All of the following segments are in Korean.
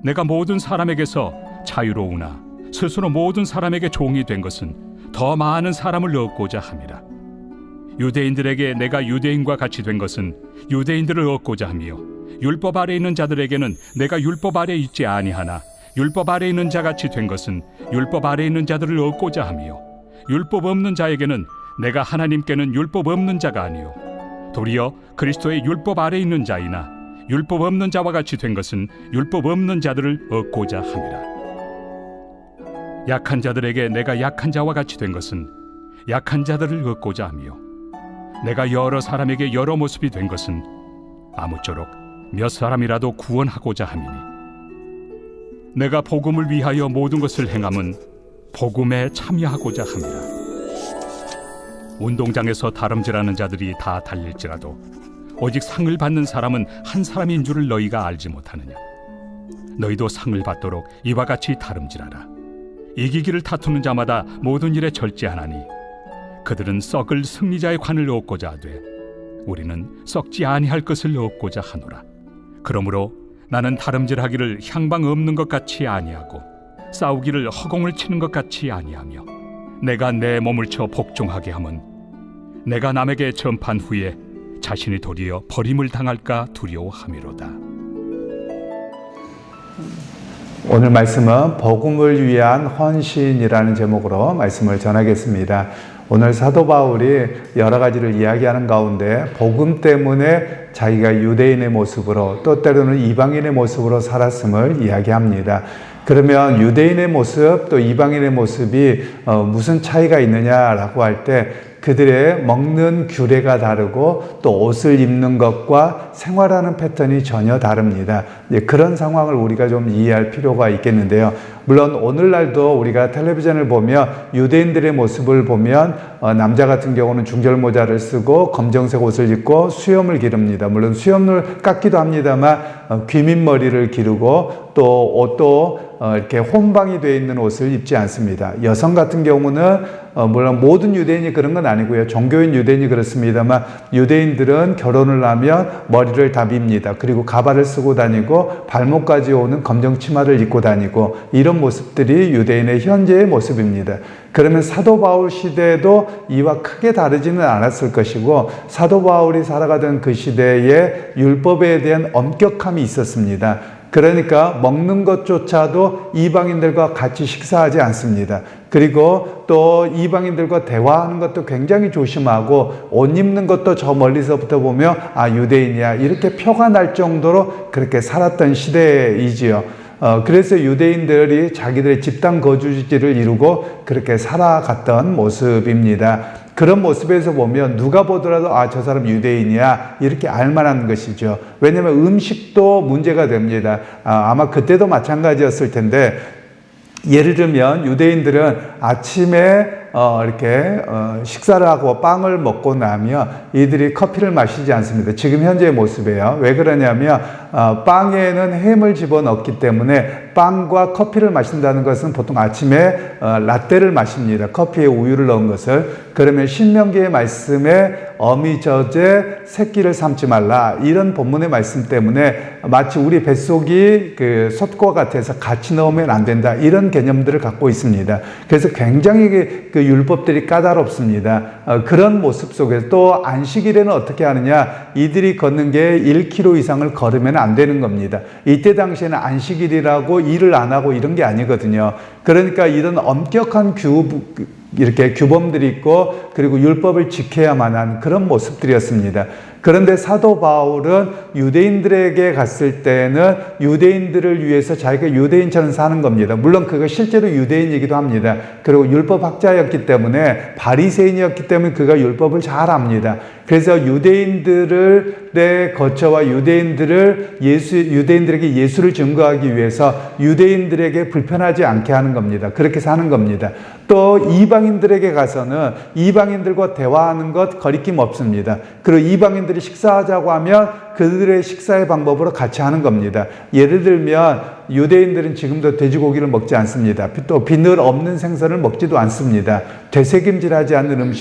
내가 모든 사람에게서 자유로우나 스스로 모든 사람에게 종이 된 것은 더 많은 사람을 얻고자 함이라. 유대인들에게 내가 유대인과 같이 된 것은 유대인들을 얻고자 함이요 율법 아래 있는 자들에게는 내가 율법 아래 있지 아니하나 율법 아래 있는 자같이 된 것은 율법 아래 있는 자들을 얻고자 함이요 율법 없는 자에게는 내가 하나님께는 율법 없는 자가 아니요 도리어 그리스도의 율법 아래 있는 자이나 율법 없는 자와 같이 된 것은 율법 없는 자들을 얻고자 함이라. 약한 자들에게 내가 약한 자와 같이 된 것은 약한 자들을 얻고자 함이요 내가 여러 사람에게 여러 모습이 된 것은 아무쪼록 몇 사람이라도 구원하고자 함이니 내가 복음을 위하여 모든 것을 행함은 복음에 참여하고자 함이라. 운동장에서 다름질하는 자들이 다 달릴지라도 오직 상을 받는 사람은 한 사람인 줄을 너희가 알지 못하느냐. 너희도 상을 받도록 이와 같이 다름질하라. 이기기를 다투는 자마다 모든 일에 절제하나니 그들은 썩을 승리자의 관을 얻고자 하되 우리는 썩지 아니할 것을 얻고자 하노라. 그러므로 나는 다름질하기를 향방 없는 것 같이 아니하고 싸우기를 허공을 치는 것 같이 아니하며 내가 내 몸을 쳐 복종하게 함은 내가 남에게 전판 후에 자신이 도리어 버림을 당할까 두려워함이로다. 오늘 말씀은 복음을 위한 헌신이라는 제목으로 말씀을 전하겠습니다. 오늘 사도 바울이 여러 가지를 이야기하는 가운데 복음 때문에 자기가 유대인의 모습으로 또 때로는 이방인의 모습으로 살았음을 이야기합니다. 그러면 유대인의 모습 또 이방인의 모습이 무슨 차이가 있느냐라고 할 때 그들의 먹는 규례가 다르고 또 옷을 입는 것과 생활하는 패턴이 전혀 다릅니다. 그런 상황을 우리가 좀 이해할 필요가 있겠는데요. 물론 오늘날도 우리가 텔레비전을 보면 유대인들의 모습을 보면 남자 같은 경우는 중절모자를 쓰고 검정색 옷을 입고 수염을 기릅니다. 물론 수염을 깎기도 합니다만 귀밑머리를 기르고 또 옷도 이렇게 혼방이 되어 있는 옷을 입지 않습니다. 여성 같은 경우는 물론 모든 유대인이 그런 건 아니고요. 종교인 유대인이 그렇습니다만 유대인들은 결혼을 하면 머리를 다 밉니다. 그리고 가발을 쓰고 다니고 발목까지 오는 검정 치마를 입고 다니고 이런 모습들이 유대인의 현재의 모습입니다. 그러면 사도 바울 시대에도 이와 크게 다르지는 않았을 것이고 사도 바울이 살아가던 그 시대에 율법에 대한 엄격함이 있었습니다. 그러니까 먹는 것조차도 이방인들과 같이 식사하지 않습니다. 그리고 또 이방인들과 대화하는 것도 굉장히 조심하고 옷 입는 것도 저 멀리서부터 보면 유대인이야 이렇게 표가 날 정도로 그렇게 살았던 시대이지요. 그래서 유대인들이 자기들의 집단 거주지를 이루고 그렇게 살아갔던 모습입니다. 그런 모습에서 보면 누가 보더라도 저 사람 유대인이야 이렇게 알만한 것이죠. 왜냐하면 음식도 문제가 됩니다. 아마 그때도 마찬가지였을 텐데 예를 들면 유대인들은 아침에 이렇게 식사를 하고 빵을 먹고 나면 이들이 커피를 마시지 않습니다. 지금 현재의 모습이에요. 왜 그러냐면 빵에는 햄을 집어넣기 때문에 빵과 커피를 마신다는 것은 보통 아침에 라떼를 마십니다. 커피에 우유를 넣은 것을. 그러면 신명기의 말씀에 어미 젖에 새끼를 삶지 말라 이런 본문의 말씀 때문에 마치 우리 뱃속이 그 솥과 같아서 같이 넣으면 안 된다 이런 개념들을 갖고 있습니다. 그래서 굉장히 그 율법들이 까다롭습니다. 그런 모습 속에서 또 안식일에는 어떻게 하느냐 이들이 걷는 게 1km 이상을 걸으면 안 되는 겁니다. 이때 당시에는 안식일이라고 일을 안 하고 이런 게 아니거든요. 그러니까 이런 엄격한 이렇게 규범들이 있고 그리고 율법을 지켜야만 하는 그런 모습들이었습니다. 그런데 사도 바울은 유대인들에게 갔을 때는 유대인들을 위해서 자기가 유대인처럼 사는 겁니다. 물론 그가 실제로 유대인이기도 합니다. 그리고 율법학자였기 때문에 바리새인이었기 때문에 그가 율법을 잘 압니다. 그래서 유대인들의 거처와 유대인들에게 예수를 증거하기 위해서 유대인들에게 불편하지 않게 하는 겁니다. 그렇게 사는 겁니다. 또 이방인들에게 가서는 이방인들과 대화하는 것 거리낌 없습니다. 그리고 이방인들이 식사하자고 하면 그들의 식사의 방법으로 같이 하는 겁니다. 예를 들면 유대인들은 지금도 돼지고기를 먹지 않습니다. 또 비늘 없는 생선을 먹지도 않습니다. 되새김질하지 않는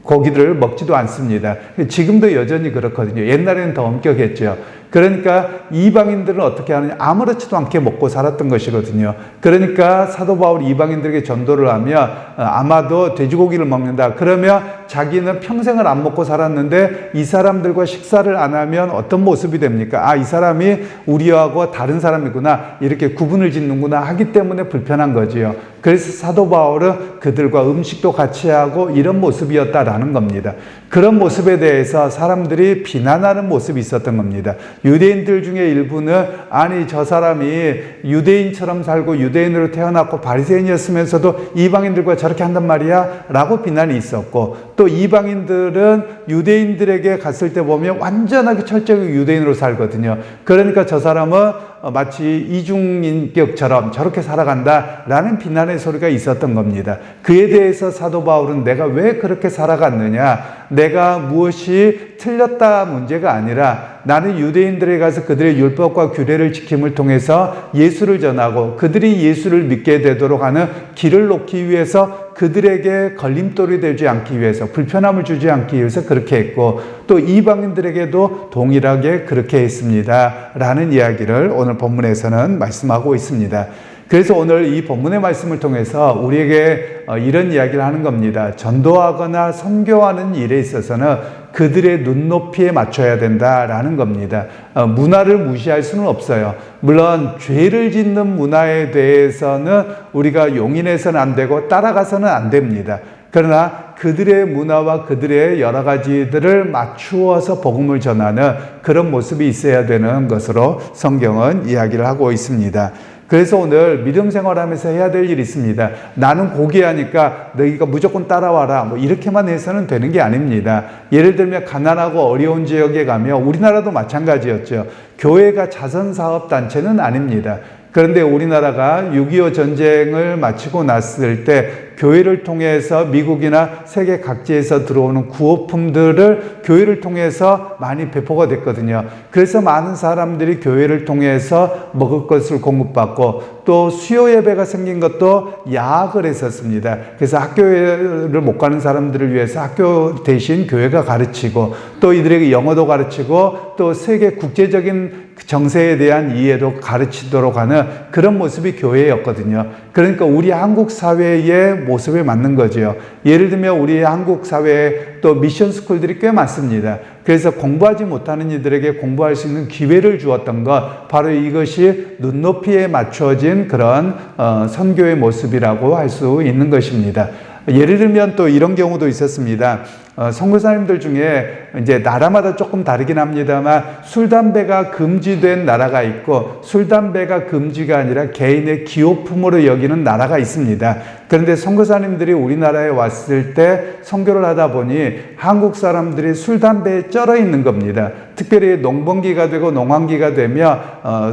고기를 먹지도 않습니다. 지금도 여전히 그렇거든요. 옛날에는 더 엄격했죠. 그러니까 이방인들은 어떻게 하느냐? 아무렇지도 않게 먹고 살았던 것이거든요. 그러니까 사도 바울이 이방인들에게 전도를 하며 아마도 돼지고기를 먹는다. 그러면 자기는 평생을 안 먹고 살았는데 이 사람들과 식사를 안 하면 어떤 모습이 됩니까? 아, 이 사람이 우리하고 다른 사람이구나. 이렇게 구분을 짓는구나 하기 때문에 불편한 거지요. 그래서 사도 바울은 그들과 음식도 같이 하고 이런 모습이었다라는 겁니다. 그런 모습에 대해서 사람들이 비난하는 모습이 있었던 겁니다. 유대인들 중에 일부는 아니 저 사람이 유대인처럼 살고 유대인으로 태어났고 바리새인이었으면서도 이방인들과 저렇게 한단 말이야 라고 비난이 있었고, 또 이방인들은 유대인들에게 갔을 때 보면 완전하게 철저하게 유대인으로 살거든요. 그러니까 저 사람은 마치 이중인격처럼 저렇게 살아간다라는 비난의 소리가 있었던 겁니다. 그에 대해서 사도 바울은 내가 왜 그렇게 살아갔느냐, 내가 무엇이 틀렸다 문제가 아니라 나는 유대인들에 가서 그들의 율법과 규례를 지킴을 통해서 예수를 전하고 그들이 예수를 믿게 되도록 하는 길을 놓기 위해서, 그들에게 걸림돌이 되지 않기 위해서, 불편함을 주지 않기 위해서 그렇게 했고, 또 이방인들에게도 동일하게 그렇게 했습니다 라는 이야기를 오늘 본문에서는 말씀하고 있습니다. 그래서 오늘 이 본문의 말씀을 통해서 우리에게 이런 이야기를 하는 겁니다. 전도하거나 선교하는 일에 있어서는 그들의 눈높이에 맞춰야 된다라는 겁니다. 문화를 무시할 수는 없어요. 물론 죄를 짓는 문화에 대해서는 우리가 용인해서는 안 되고 따라가서는 안 됩니다. 그러나 그들의 문화와 그들의 여러 가지들을 맞추어서 복음을 전하는 그런 모습이 있어야 되는 것으로 성경은 이야기를 하고 있습니다. 그래서 오늘 믿음 생활하면서 해야 될 일이 있습니다. 나는 고귀하니까 너희가 무조건 따라와라, 뭐 이렇게만 해서는 되는 게 아닙니다. 예를 들면 가난하고 어려운 지역에 가면, 우리나라도 마찬가지였죠. 교회가 자선사업단체는 아닙니다. 그런데 우리나라가 6.25 전쟁을 마치고 났을 때 교회를 통해서 미국이나 세계 각지에서 들어오는 구호품들을 교회를 통해서 많이 배포가 됐거든요. 그래서 많은 사람들이 교회를 통해서 먹을 것을 공급받고, 또 수요 예배가 생긴 것도 야학을 했었습니다. 그래서 학교를 못 가는 사람들을 위해서 학교 대신 교회가 가르치고, 또 이들에게 영어도 가르치고, 또 세계 국제적인 정세에 대한 이해도 가르치도록 하는 그런 모습이 교회였거든요. 그러니까 우리 한국 사회의 모습에 맞는 거죠. 예를 들면 우리 한국 사회에 또 미션 스쿨들이 꽤 많습니다. 그래서 공부하지 못하는 이들에게 공부할 수 있는 기회를 주었던 것, 바로 이것이 눈높이에 맞춰진 그런 선교의 모습이라고 할 수 있는 것입니다. 예를 들면 또 이런 경우도 있었습니다. 선교사님들 중에 이제 나라마다 조금 다르긴 합니다만 술, 담배가 금지된 나라가 있고 술, 담배가 금지가 아니라 개인의 기호품으로 여기는 나라가 있습니다. 그런데 선교사님들이 우리나라에 왔을 때 선교를 하다 보니 한국 사람들이 술, 담배에 쩔어 있는 겁니다. 특별히 농번기가 되고 농한기가 되면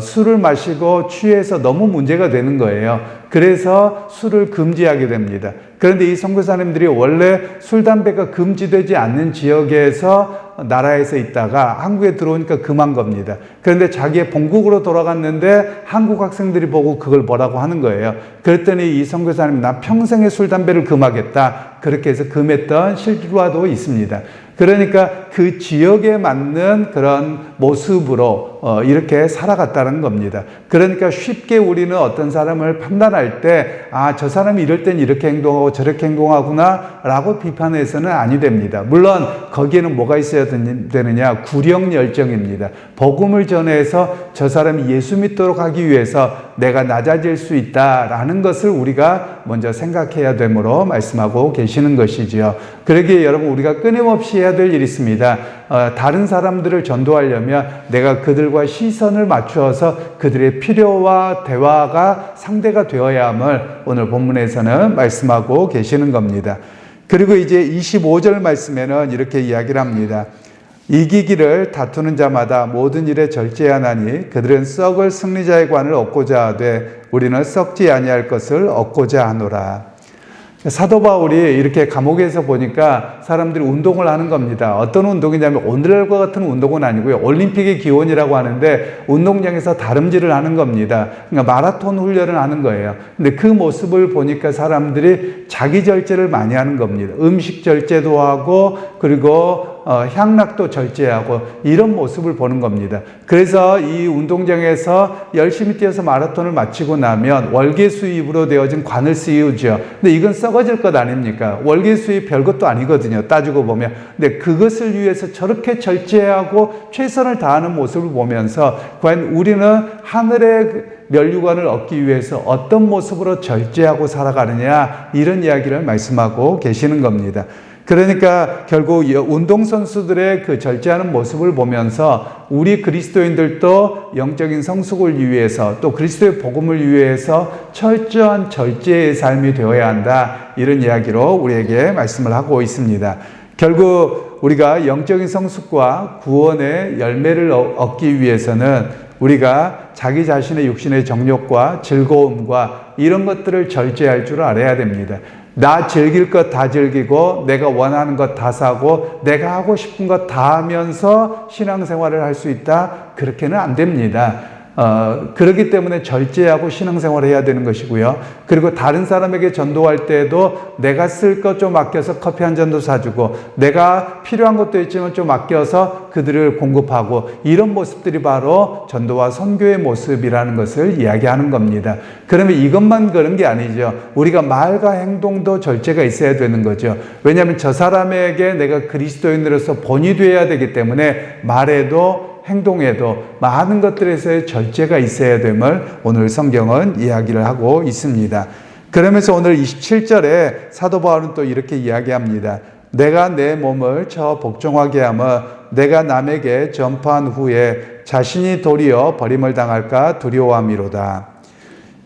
술을 마시고 취해서 너무 문제가 되는 거예요. 그래서 술을 금지하게 됩니다. 그런데 이 선교사님들이 원래 술, 담배가 금지되지 않는 지역에서 나라에서 있다가 한국에 들어오니까 금한 겁니다. 그런데 자기의 본국으로 돌아갔는데 한국 학생들이 보고 그걸 뭐라고 하는 거예요. 그랬더니 이 선교사님, 나 평생에 술, 담배를 금하겠다. 그렇게 해서 금했던 실화도 있습니다. 그러니까 그 지역에 맞는 그런 모습으로 이렇게 살아갔다는 겁니다. 그러니까 쉽게 우리는 어떤 사람을 판단할 때, 아, 저 사람이 이럴 땐 이렇게 행동하고 저렇게 행동하구나 라고 비판해서는 아니 됩니다. 물론 거기에는 뭐가 있어야 되느냐? 구령 열정입니다. 복음을 전해서 저 사람이 예수 믿도록 하기 위해서 내가 낮아질 수 있다라는 것을 우리가 먼저 생각해야 되므로 말씀하고 계시는 것이지요. 그러기에 여러분, 우리가 끊임없이 해야 될 일이 있습니다. 다른 사람들을 전도하려면 내가 그들과 시선을 맞추어서 그들의 필요와 대화가 상대가 되어야 함을 오늘 본문에서는 말씀하고 계시는 겁니다. 그리고 이제 25절 말씀에는 이렇게 이야기를 합니다. 이기기를 다투는 자마다 모든 일에 절제하나니 그들은 썩을 승리자의 관을 얻고자 하되 우리는 썩지 아니할 것을 얻고자 하노라. 사도 바울이 이렇게 감옥에서 보니까 사람들이 운동을 하는 겁니다. 어떤 운동이냐면 오늘과 같은 운동은 아니고요. 올림픽의 기원이라고 하는데 운동장에서 다름질을 하는 겁니다. 그러니까 마라톤 훈련을 하는 거예요. 근데 그 모습을 보니까 사람들이 자기 절제를 많이 하는 겁니다. 음식 절제도 하고, 그리고 향락도 절제하고 이런 모습을 보는 겁니다. 그래서 이 운동장에서 열심히 뛰어서 마라톤을 마치고 나면 월계 수입으로 되어진 관을 씌우죠. 근데 이건 썩어질 것 아닙니까? 월계 수입 별것도 아니거든요. 따지고 보면. 근데 그것을 위해서 저렇게 절제하고 최선을 다하는 모습을 보면서 과연 우리는 하늘의 면류관을 얻기 위해서 어떤 모습으로 절제하고 살아가느냐, 이런 이야기를 말씀하고 계시는 겁니다. 그러니까 결국 운동선수들의 그 절제하는 모습을 보면서 우리 그리스도인들도 영적인 성숙을 위해서 또 그리스도의 복음을 위해서 철저한 절제의 삶이 되어야 한다, 이런 이야기로 우리에게 말씀을 하고 있습니다. 결국 우리가 영적인 성숙과 구원의 열매를 얻기 위해서는 우리가 자기 자신의 육신의 정욕과 즐거움과 이런 것들을 절제할 줄 알아야 됩니다. 나 즐길 것 다 즐기고 내가 원하는 것 다 사고 내가 하고 싶은 것 다 하면서 신앙생활을 할 수 있다? 그렇게는 안 됩니다. 그렇기 때문에 절제하고 신앙생활을 해야 되는 것이고요. 그리고 다른 사람에게 전도할 때에도 내가 쓸 것 좀 아껴서 커피 한 잔도 사주고 내가 필요한 것도 있지만 좀 아껴서 그들을 공급하고 이런 모습들이 바로 전도와 선교의 모습이라는 것을 이야기하는 겁니다. 그러면 이것만 그런 게 아니죠. 우리가 말과 행동도 절제가 있어야 되는 거죠. 왜냐하면 저 사람에게 내가 그리스도인으로서 본이 되어야 되기 때문에 말에도 행동에도 많은 것들에서의 절제가 있어야 됨을 오늘 성경은 이야기를 하고 있습니다. 그러면서 오늘 27절에 사도 바울은 또 이렇게 이야기합니다. 내가 내 몸을 저 복종하게 하며 내가 남에게 전파한 후에 자신이 도리어 버림을 당할까 두려워함이로다.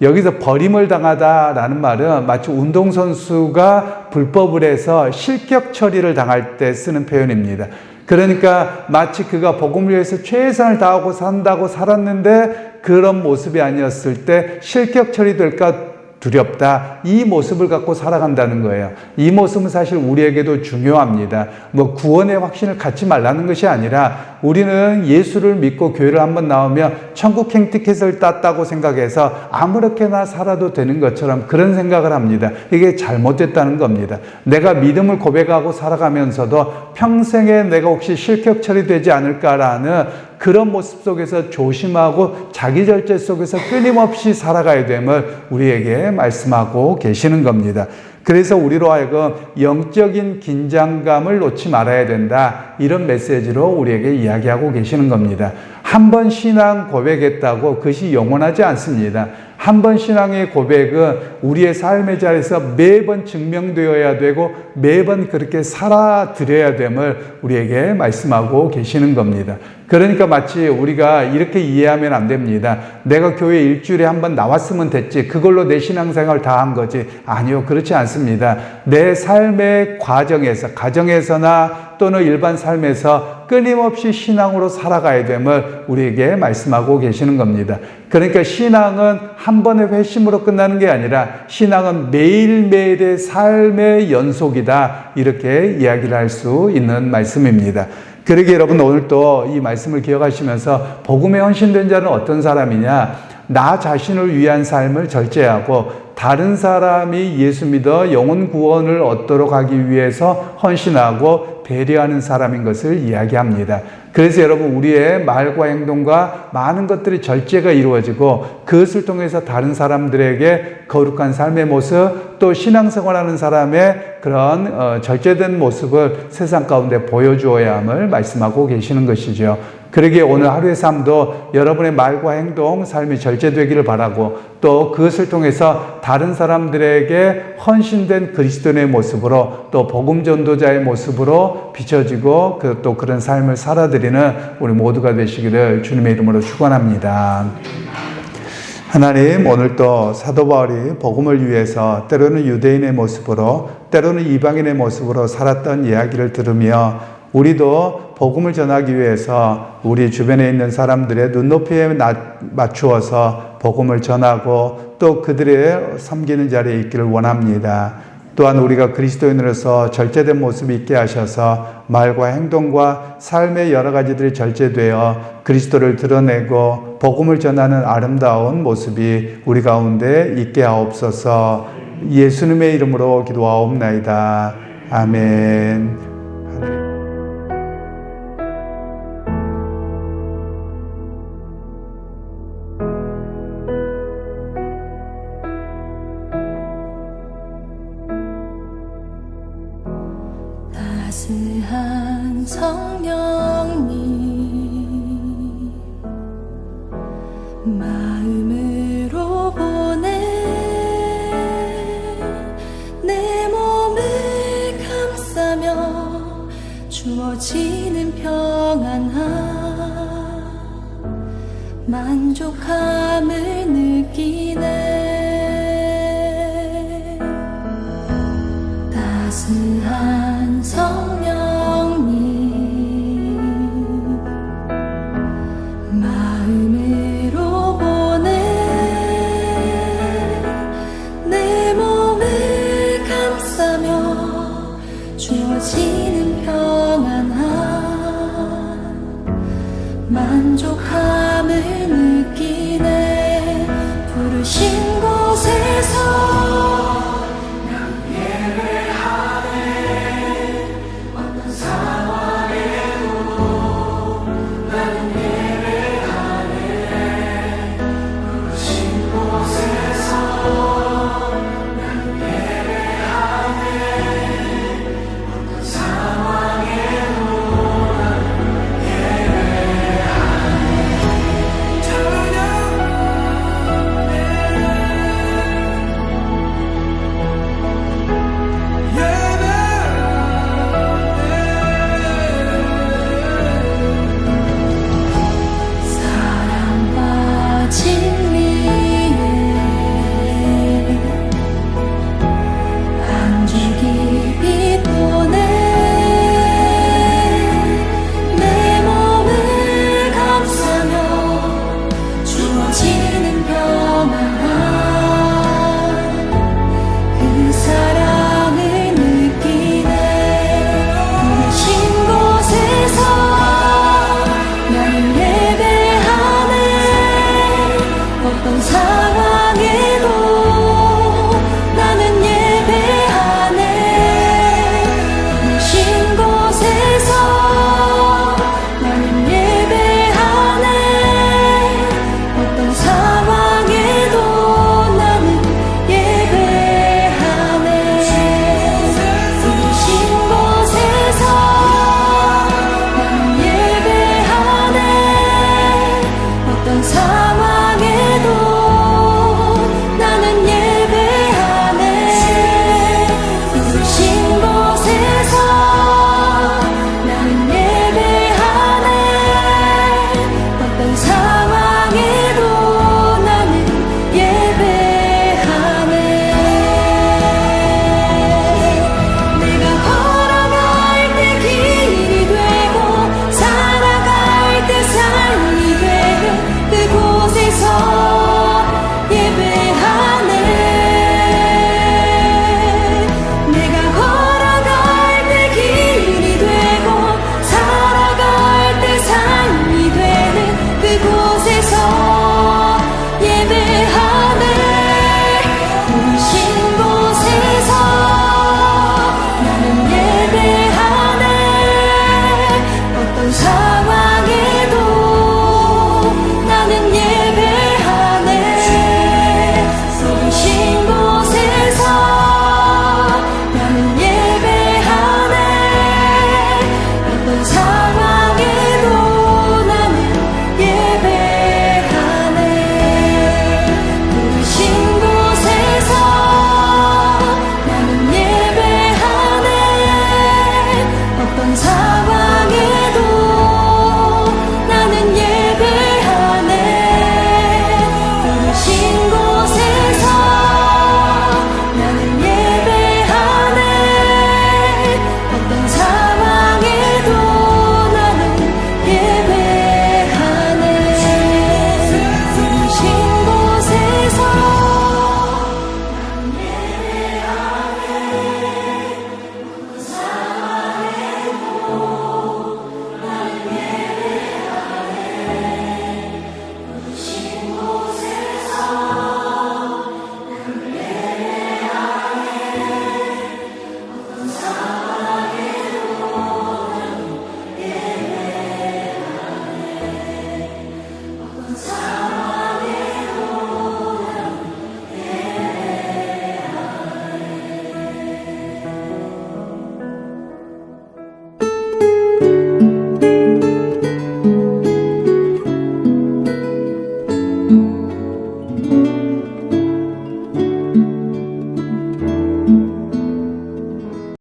여기서 버림을 당하다라는 말은 마치 운동선수가 불법을 해서 실격 처리를 당할 때 쓰는 표현입니다. 그러니까 마치 그가 복음을 위해서 최선을 다하고 산다고 살았는데 그런 모습이 아니었을 때 실격 처리될까 두렵다. 이 모습을 갖고 살아간다는 거예요. 이 모습은 사실 우리에게도 중요합니다. 구원의 확신을 갖지 말라는 것이 아니라 우리는 예수를 믿고 교회를 한번 나오면 천국 행티켓을 땄다고 생각해서 아무렇게나 살아도 되는 것처럼 그런 생각을 합니다. 이게 잘못됐다는 겁니다. 내가 믿음을 고백하고 살아가면서도 평생에 내가 혹시 실격 처리되지 않을까라는 그런 모습 속에서 조심하고 자기 절제 속에서 끊임없이 살아가야 됨을 우리에게 말씀하고 계시는 겁니다. 그래서 우리로 하여금 영적인 긴장감을 놓지 말아야 된다, 이런 메시지로 우리에게 이야기하고 계시는 겁니다. 한 번 신앙 고백했다고 그것이 영원하지 않습니다. 한 번 신앙의 고백은 우리의 삶의 자리에서 매번 증명되어야 되고 매번 그렇게 살아드려야 됨을 우리에게 말씀하고 계시는 겁니다. 그러니까 마치 우리가 이렇게 이해하면 안 됩니다. 내가 교회 일주일에 한 번 나왔으면 됐지, 그걸로 내 신앙생활 다 한 거지. 아니요, 그렇지 않습니다. 내 삶의 과정에서, 가정에서나 또는 일반 삶에서 끊임없이 신앙으로 살아가야 됨을 우리에게 말씀하고 계시는 겁니다. 그러니까 신앙은 한 번의 회심으로 끝나는 게 아니라 신앙은 매일매일의 삶의 연속이다, 이렇게 이야기를 할 수 있는 말씀입니다. 그러기에 여러분, 오늘 또 이 말씀을 기억하시면서 복음에 헌신된 자는 어떤 사람이냐? 나 자신을 위한 삶을 절제하고 다른 사람이 예수 믿어 영혼 구원을 얻도록 하기 위해서 헌신하고 배려하는 사람인 것을 이야기합니다. 그래서 여러분, 우리의 말과 행동과 많은 것들이 절제가 이루어지고 그것을 통해서 다른 사람들에게 거룩한 삶의 모습, 또 신앙생활하는 사람의 그런 절제된 모습을 세상 가운데 보여주어야 함을 말씀하고 계시는 것이죠. 그러기에 오늘 하루의 삶도 여러분의 말과 행동, 삶이 절제되기를 바라고 또 그것을 통해서 다른 사람들에게 헌신된 그리스도인의 모습으로 또 복음 전도자의 모습으로 비춰지고 또 그런 삶을 살아드리는 우리 모두가 되시기를 주님의 이름으로 축원합니다. 하나님, 오늘 또 사도 바울이 복음을 위해서 때로는 유대인의 모습으로 때로는 이방인의 모습으로 살았던 이야기를 들으며 우리도 복음을 전하기 위해서 우리 주변에 있는 사람들의 눈높이에 맞추어서 복음을 전하고 또 그들의 섬기는 자리에 있기를 원합니다. 또한 우리가 그리스도인으로서 절제된 모습이 있게 하셔서 말과 행동과 삶의 여러 가지들이 절제되어 그리스도를 드러내고 복음을 전하는 아름다운 모습이 우리 가운데 있게 하옵소서. 예수님의 이름으로 기도하옵나이다. 아멘. 따스한 성령님 마음으로 보내 내 몸을 감싸며 주어지는 평안함 만족함을 느끼네